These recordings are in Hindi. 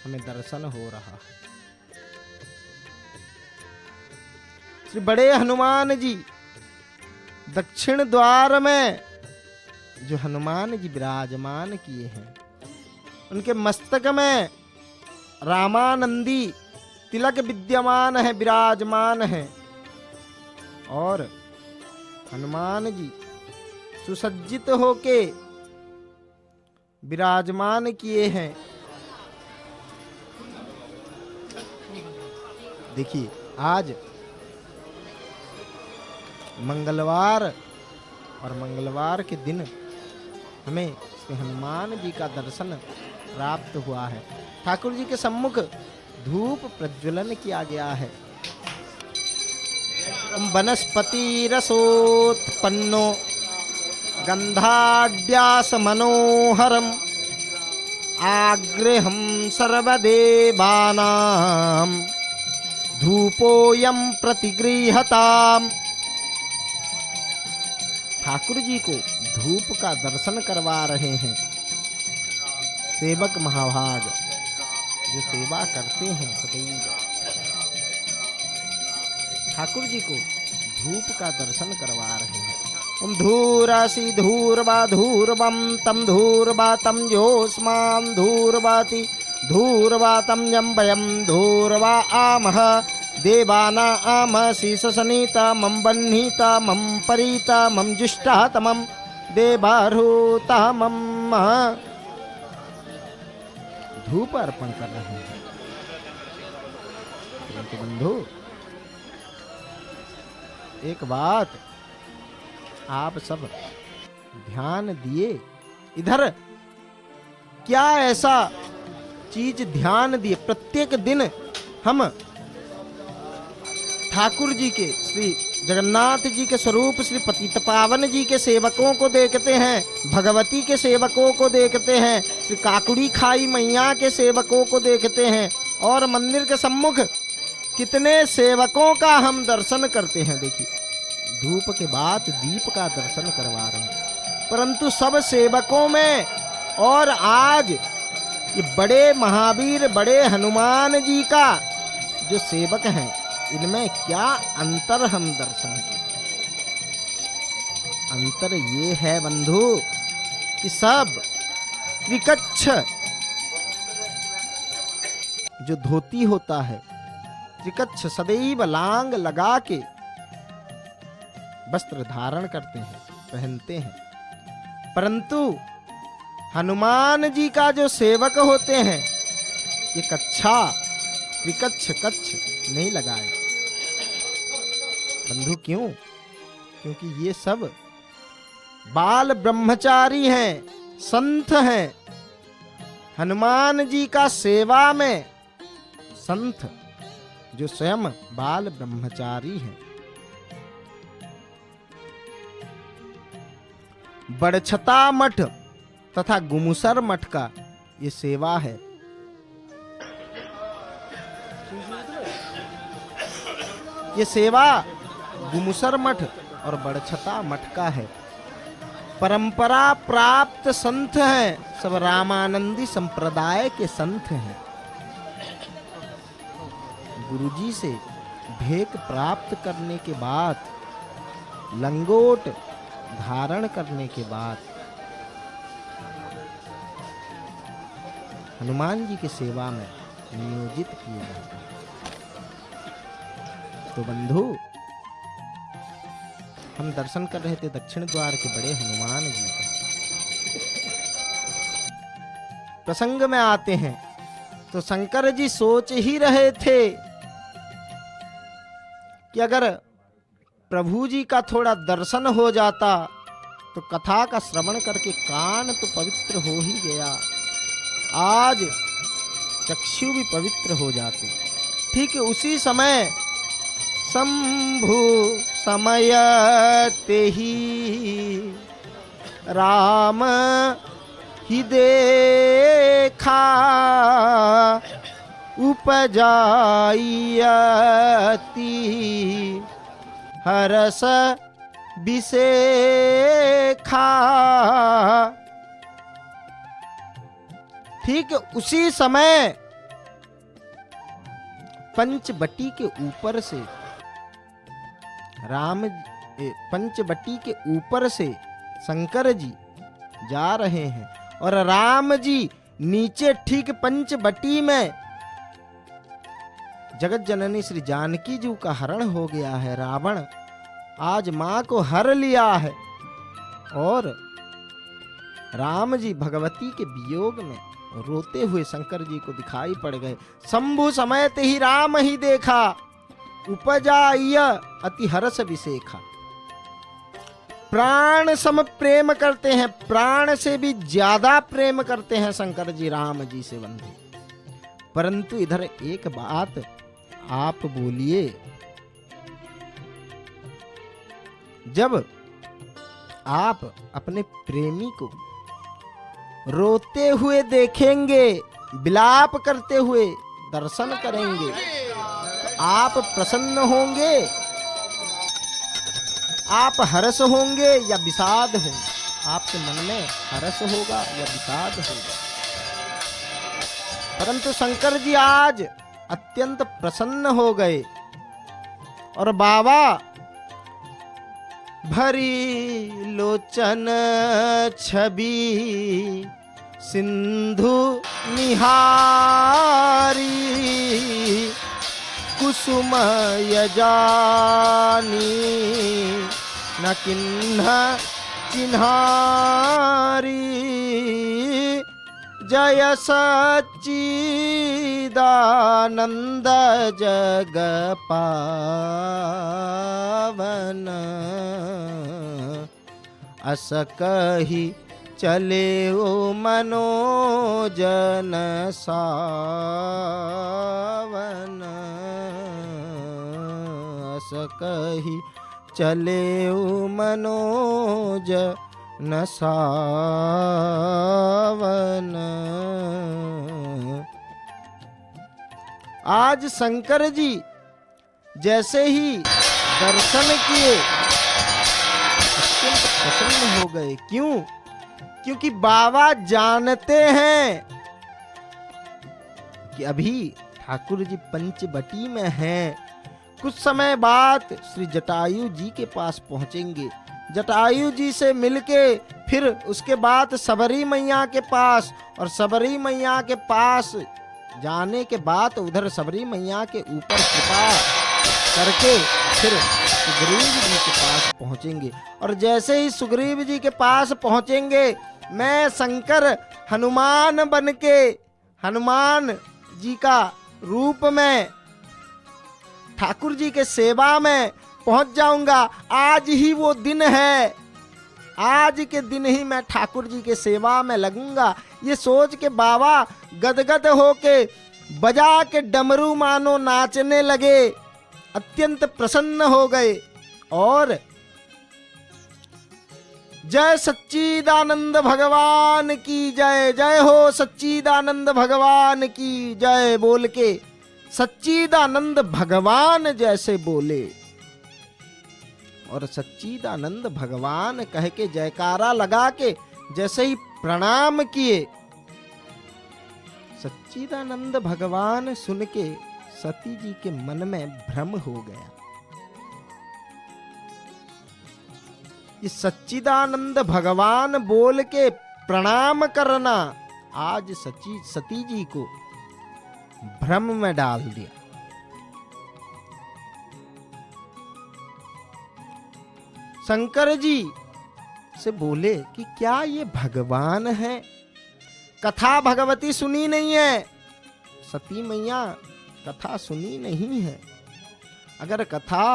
हमें दर्शन हो रहा है। श्री बड़े हनुमान जी दक्षिण द्वार में जो हनुमान जी विराजमान किए हैं, उनके मस्तक में रामानंदी तिलक विद्यमान है, विराजमान है। और हनुमान जी सुसज्जित होके विराजमान किए हैं। देखिए, आज मंगलवार और मंगलवार के दिन हमें श्री हनुमान जी का दर्शन प्राप्त हुआ है। ठाकुर जी के सम्मुख धूप प्रज्वलन किया गया है। वनस्पति रसोत्पन्नो गंधाढ्यास मनोहरम आग्रहं सर्वदेवानां धूपोयम प्रतिगृहताम। ठाकुर जी को धूप का दर्शन करवा रहे हैं सेवक महाभाग जो सेवा करते हैं सदैव। ठाकुर जी को धूप का दर्शन करवा रहे हैं। ओम धूरासी धूर्वा धूर्वम तम धूर्वा तम जोस्मान धूर्वाति धूर्वा तम जम्बयम धूर्वा आमह देवाना आम शीससनीता मम बह्नीता मम परीता मम जुष्टा तमम देवारूता मम। धूप अर्पण कर रहे हैं। परंतु बंधु, एक बात आप सब ध्यान दिए, इधर क्या ऐसा चीज ध्यान दिए? प्रत्येक दिन हम ठाकुर जी के, श्री जगन्नाथ जी के स्वरूप श्री पतित पावन जी के सेवकों को देखते हैं, भगवती के सेवकों को देखते हैं, श्री काकुड़ी खाई मैया के सेवकों को देखते हैं, और मंदिर के सम्मुख कितने सेवकों का हम दर्शन करते हैं। देखिए, धूप के बाद दीप का दर्शन करवा रहे हैं, परंतु सब सेवकों में और आज ये बड़े महावीर बड़े हनुमान जी का जो सेवक हैं, इनमें क्या अंतर हम दर्शन किए? अंतर ये है बंधु कि सब त्रिकच्छ जो धोती होता है, त्रिकच्छ सदैव लांग लगा के वस्त्र धारण करते हैं, पहनते हैं, परंतु हनुमान जी का जो सेवक होते हैं ये कच्छा त्रिकच्छ कच्छ नहीं लगाए। बंधु क्यों? क्योंकि ये सब बाल ब्रह्मचारी हैं, संत हैं। हनुमान जी का सेवा में संत जो स्वयं बाल ब्रह्मचारी हैं। बड़छता मठ तथा गुमुसर मठ का ये सेवा है। ये सेवा गुमुसर मठ और बड़छता मठ का है। परंपरा प्राप्त संत हैं, सब रामानंदी संप्रदाय के संत हैं। गुरुजी से भेक प्राप्त करने के बाद, लंगोट धारण करने के बाद हनुमान जी की सेवा में नियोजित किए जाते हैं। तो बंधु, हम दर्शन कर रहे थे दक्षिण द्वार के बड़े हनुमान जी का। प्रसंग में आते हैं तो शंकर जी सोच ही रहे थे कि अगर प्रभु जी का थोड़ा दर्शन हो जाता तो कथा का श्रवण करके कान तो पवित्र हो ही गया, आज चक्षु भी पवित्र हो जाते। ठीक उसी समय शंभु समयते ही राम ही देखा उपजाइयति हरस विसेखा। ठीक उसी समय पंचवटी के ऊपर से पंचवटी के ऊपर से शंकर जी जा रहे हैं और राम जी नीचे ठीक पंचवटी में जगत जननी श्री जानकी जी का हरण हो गया है। रावण आज मां को हर लिया है और राम जी भगवती के वियोग में रोते हुए शंकर जी को दिखाई पड़ गए। शंभु समेत ही राम ही देखा, उपजा अति हर्ष विशेखा। प्राण सम प्रेम करते हैं, प्राण से भी ज्यादा प्रेम करते हैं शंकर जी राम जी से बंधु। परंतु इधर एक बात आप बोलिए, जब आप अपने प्रेमी को रोते हुए देखेंगे, विलाप करते हुए दर्शन करेंगे, आप प्रसन्न होंगे, आप हर्ष होंगे या विषाद होंगे? आपके मन में हर्ष होगा या विषाद होगा? परंतु शंकर जी आज अत्यंत प्रसन्न हो गए और बाबा भरी लोचन छवि सिंधु निहारी, कुसुम यजानी न किन्ह चिन्हारी, जय सच्चिदानंद जग पावन, अस कही चले ओ मनोजन सावन, अस कही चले ओ मनोजन सावन। आज शंकर जी जैसे ही दर्शन किए अत्यंत प्रसन्न हो गए। क्यों? क्योंकि बाबा जानते हैं कि अभी ठाकुर जी पंचवटी में हैं। कुछ समय बाद श्री जटायु जी के पास पहुंचेंगे। जटायु जी से मिलके फिर उसके बाद सबरी मैया के पास, और सबरी मैया के पास जाने के बाद उधर सबरी मैया के ऊपर कृपा करके फिर सुग्रीव जी के पास पहुंचेंगे। और जैसे ही सुग्रीव जी के पास पहुंचेंगे, मैं शंकर हनुमान बनके हनुमान जी का रूप में ठाकुर जी के सेवा में पहुंच जाऊंगा। आज ही वो दिन है, आज के दिन ही मैं ठाकुर जी के सेवा में लगूंगा। ये सोच के बाबा गदगद होके बजा के डमरू मानो नाचने लगे, अत्यंत प्रसन्न हो गए और जय सच्चिदानंद भगवान की जय, जय हो सच्चिदानंद भगवान की जय बोल के सच्चिदानंद भगवान जैसे बोले और सच्चिदानंद भगवान कह के जयकारा लगा के जैसे ही प्रणाम किए, सच्चिदानंद भगवान सुन के सती जी के मन में भ्रम हो गया। ये सच्चिदानंद भगवान बोल के प्रणाम करना आज सती जी को भ्रम में डाल दिया। शंकर जी से बोले कि क्या ये भगवान है? कथा भगवती सुनी नहीं है, सती मैया कथा सुनी नहीं है। अगर कथा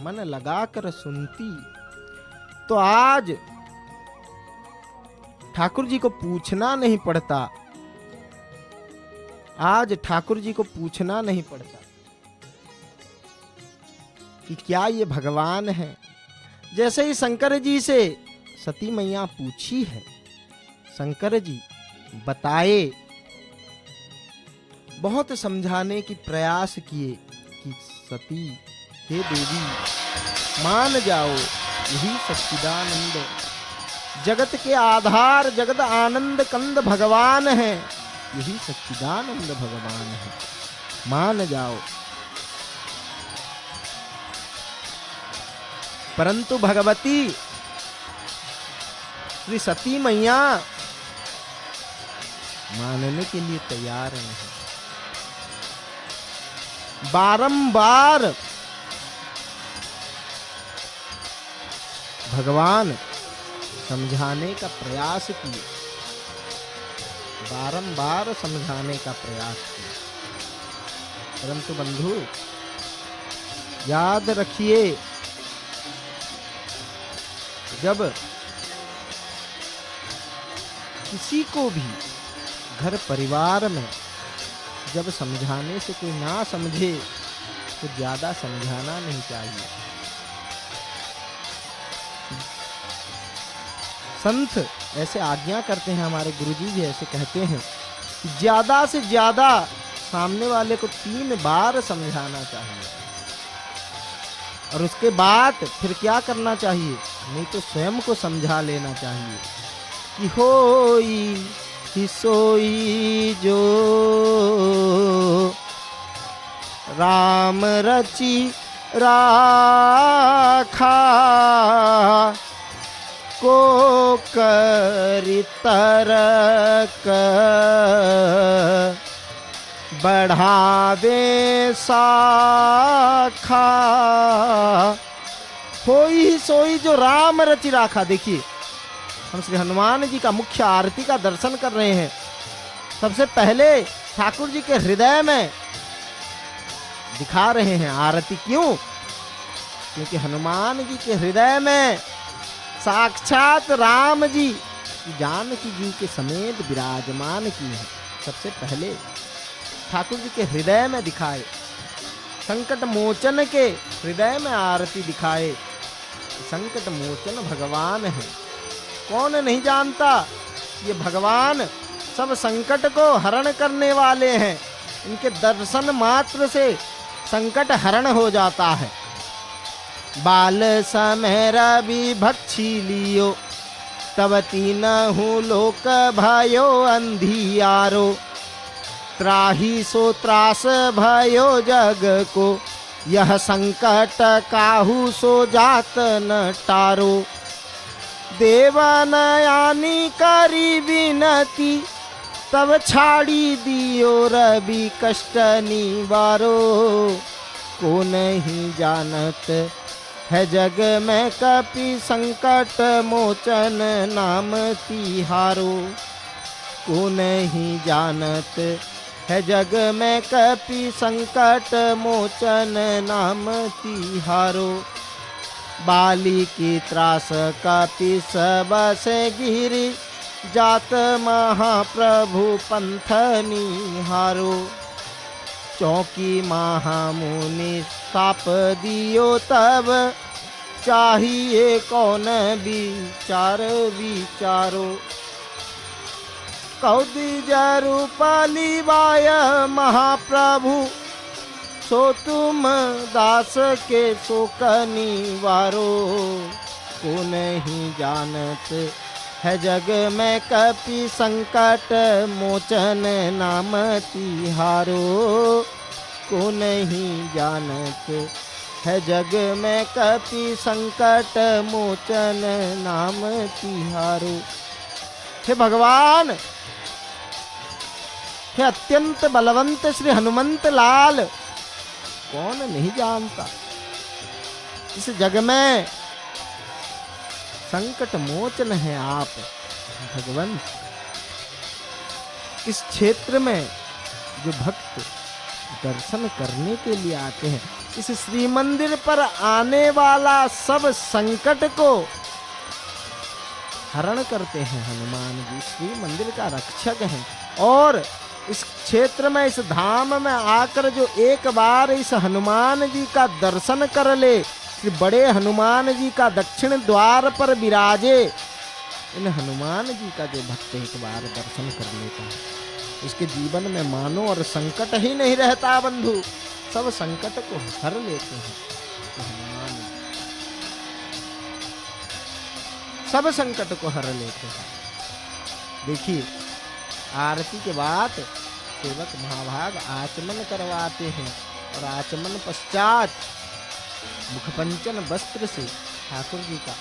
मन लगाकर सुनती तो आज ठाकुर जी को पूछना नहीं पड़ता, आज ठाकुर जी को पूछना नहीं पड़ता कि क्या ये भगवान है। जैसे ही शंकर जी से सती मैया पूछी है, शंकर जी बताए, बहुत समझाने की प्रयास किए कि सती हे देवी मान जाओ, यही सच्चिदानंद जगत के आधार जगत आनंद कंद भगवान है, यही सच्चिदानंद भगवान है, मान जाओ। परंतु भगवती श्री सती मैया मानने के लिए तैयार नहीं। बारंबार भगवान समझाने का प्रयास किए, बारंबार समझाने का प्रयास किया, परंतु बंधु याद रखिए, जब किसी को भी घर परिवार में जब समझाने से कोई ना समझे तो ज्यादा समझाना नहीं चाहिए। संत ऐसे आज्ञा करते हैं, हमारे गुरुजी भी ऐसे कहते हैं कि ज्यादा से ज्यादा सामने वाले को 3 बार समझाना चाहिए और उसके बाद फिर क्या करना चाहिए, नहीं तो स्वयं को समझा लेना चाहिए कि होई ही सोई जो राम रची राखा, को करी तरक बढ़ावे साखा। होई सोई जो राम रचि राखा। देखिए हम श्री हनुमान जी का मुख्य आरती का दर्शन कर रहे हैं। सबसे पहले ठाकुर जी के हृदय में दिखा रहे हैं आरती। क्यों? क्योंकि हनुमान जी के हृदय में साक्षात राम जी जानकी जी के समेत विराजमान किए हैं। सबसे पहले ठाकुर जी के हृदय में दिखाए, संकट मोचन के हृदय में आरती दिखाए। संकट मोचन भगवान है, कौन नहीं जानता ये भगवान सब संकट को हरण करने वाले हैं। इनके दर्शन मात्र से संकट हरण हो जाता है। बाल समय रवि भक्षी लियो, तब तीनहु लोक भयो अंधियारो। त्राही सो त्रास भयो जग को, यह संकट काहू सो जात न टारो। देवनयानी करी विनती, तब छाड़ी दियो रवि कष्ट निवारो। को नहीं जानत है जग में कपि संकट मोचन नाम तिहारो। को नहीं जानत है जग में कपि संकट मोचन नाम तिहारो। बाली की त्रास कपि सब से गिरी, जात महाप्रभु पंथ निहारो। चौकी महामुनि साप दियो, तब चाहिए कौन विचार विचारो। कौदी जरु पलिवाय महाप्रभु, सो तुम दास के शोक निवारो। को नहीं जानत है जग में कपि संकट मोचन नाम तिहारो। को नहीं जानत है जग में कपि संकट मोचन नाम तिहारो। हे भगवान, हे अत्यंत बलवंत श्री हनुमंत लाल, कौन नहीं जानता इस जग में संकट मोचन है आप भगवंत। इस क्षेत्र में जो भक्त दर्शन करने के लिए आते हैं, इस श्री मंदिर पर आने वाला सब संकट को हरण करते हैं हनुमान जी। श्री मंदिर का रक्षक हैं और इस क्षेत्र में, इस धाम में आकर जो एक बार इस हनुमान जी का दर्शन कर ले, श्री बड़े हनुमान जी का दक्षिण द्वार पर विराजे, इन हनुमान जी का जो भक्त एक बार दर्शन कर लेता है, उसके जीवन में मानो और संकट ही नहीं रहता बंधु। सब संकट को हर लेते हैं तो हनुमान जी सब संकट को हर लेते हैं। देखिए आरती के बाद सेवक महाभाग आचमन करवाते हैं और आचमन पश्चात मुखपंचन वस्त्र से ठाकुर जी का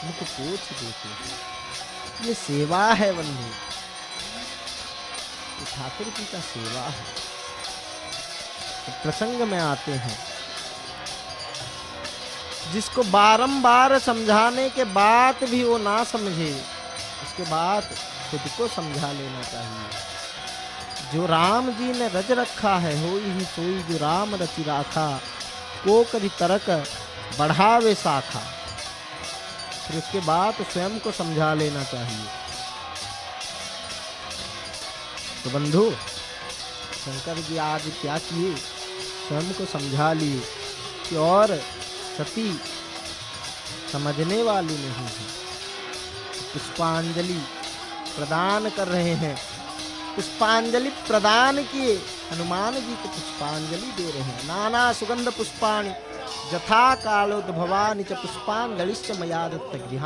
मुख पोछ देते हैं। ये सेवा है बंधु, ये ठाकुर जी का सेवा है। तो प्रसंग में आते हैं, जिसको बारंबार समझाने के बाद भी वो ना समझे, उसके बाद खुद को समझा लेना चाहिए। जो राम जी ने रज रखा है, होई ही सोई जो राम रचि राखा, को करी तरक बढ़ावे शाखा। फिर उसके बाद स्वयं को समझा लेना चाहिए। तो बंधु, शंकर जी आज क्या किए, स्वयं को समझा लिए कि और सती समझने वाली नहीं है। पुष्पांजलि प्रदान कर रहे हैं। पुष्पांजलि प्रदान किए, हनुमान जी को पुष्पांजलि दे रहे हैं। नाना सुगंध पुष्पाणि यथा कालोद्भवानि च पुष्पांजलिश्च मया दत्त गृहा।